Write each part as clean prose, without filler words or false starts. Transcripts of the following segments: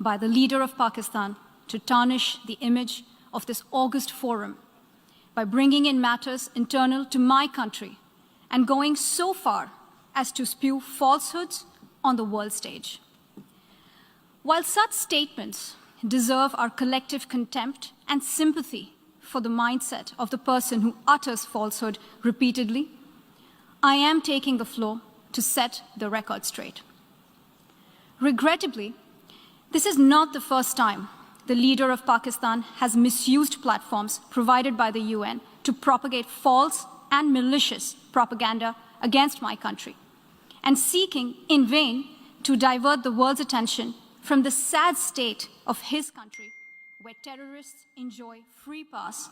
by the leader of Pakistan to tarnish the image of this august forum by bringing in matters internal to my country and going so far as to spew falsehoods on the world stage. While such statements deserve our collective contempt and sympathy for the mindset of the person who utters falsehood repeatedly, I am taking the floor to set the record straight. Regrettably, this is not the first time the leader of Pakistan has misused platforms provided by the UN to propagate false and malicious propaganda against my country, and seeking in vain to divert the world's attention from the sad state of his country, where terrorists enjoy free pass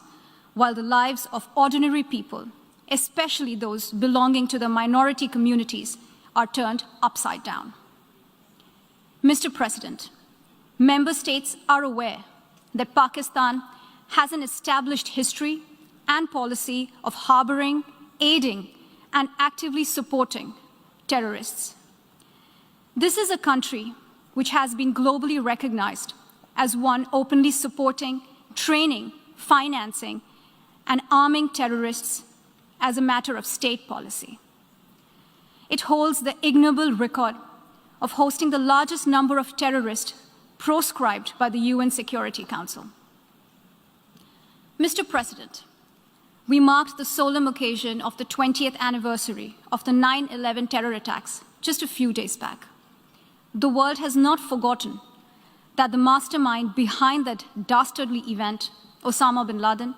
while the lives of ordinary people, especially those belonging to the minority communities, are turned upside down. Mr. President, member states are aware that Pakistan has an established history and policy of harboring, aiding, and actively supporting terrorists. This is a country which has been globally recognized as one openly supporting, training, financing, and arming terrorists as a matter of state policy. It holds the ignoble record of hosting the largest number of terrorists proscribed by the UN Security Council. Mr. President, we marked the solemn occasion of the 20th anniversary of the 9/11 terror attacks just a few days back. The world has not forgotten that the mastermind behind that dastardly event, Osama bin Laden,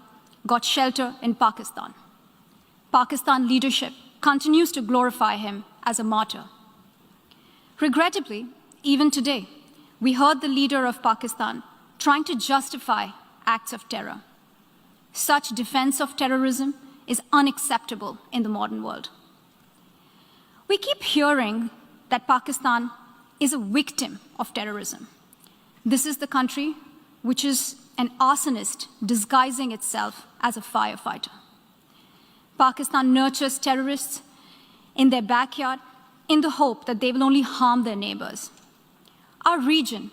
got shelter in Pakistan. Pakistan leadership continues to glorify him as a martyr. Regrettably, even today, we heard the leader of Pakistan trying to justify acts of terror. Such defense of terrorism is unacceptable in the modern world. We keep hearing that Pakistan is a victim of terrorism. This is the country which is an arsonist disguising itself as a firefighter. Pakistan nurtures terrorists in their backyard in the hope that they will only harm their neighbors. Our region,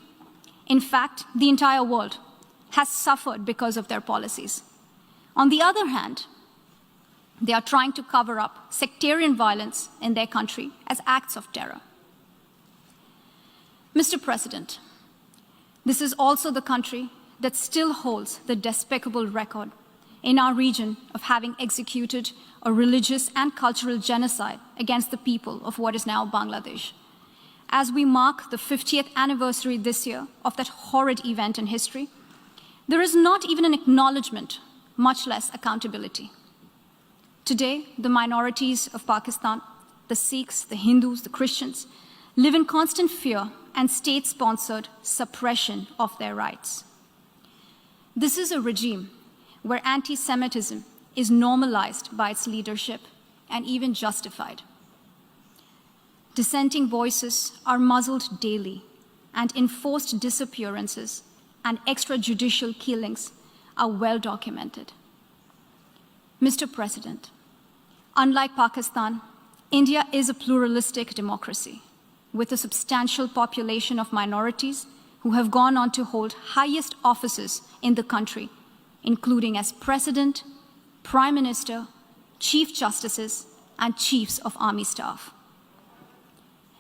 in fact, the entire world, has suffered because of their policies. On the other hand, they are trying to cover up sectarian violence in their country as acts of terror. Mr. President, this is also the country that still holds the despicable record in our region of having executed a religious and cultural genocide against the people of what is now Bangladesh. As we mark the 50th anniversary this year of that horrid event in history, there is not even an acknowledgement, much less accountability. Today, the minorities of Pakistan, the Sikhs, the Hindus, the Christians, live in constant fear and state-sponsored suppression of their rights. This is a regime where anti-Semitism is normalized by its leadership and even justified. Dissenting voices are muzzled daily, and enforced disappearances and extrajudicial killings are well documented. Mr. President, unlike Pakistan, India is a pluralistic democracy with a substantial population of minorities who have gone on to hold highest offices in the country, including as President, Prime Minister, Chief Justices, and Chiefs of Army Staff.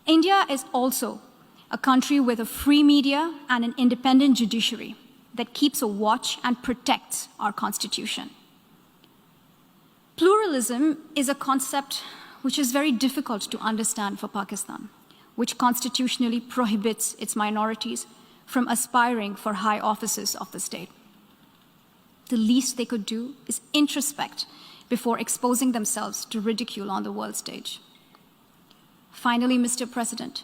India is also a country with a free media and an independent judiciary that keeps a watch and protects our Constitution. Pluralism is a concept which is very difficult to understand for Pakistan, which constitutionally prohibits its minorities from aspiring for high offices of the state. The least they could do is introspect before exposing themselves to ridicule on the world stage. Finally, Mr. President,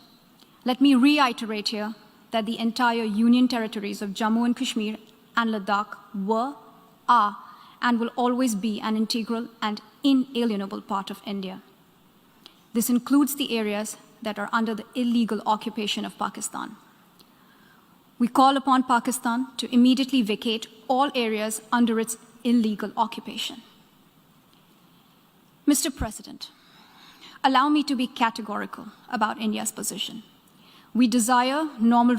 let me reiterate here that the entire Union territories of Jammu and Kashmir and Ladakh were, are, and will always be an integral and inalienable part of India. This includes the areas that are under the illegal occupation of Pakistan. We call upon Pakistan to immediately vacate all areas under its illegal occupation. Mr. President, allow me to be categorical about India's position. We desire normal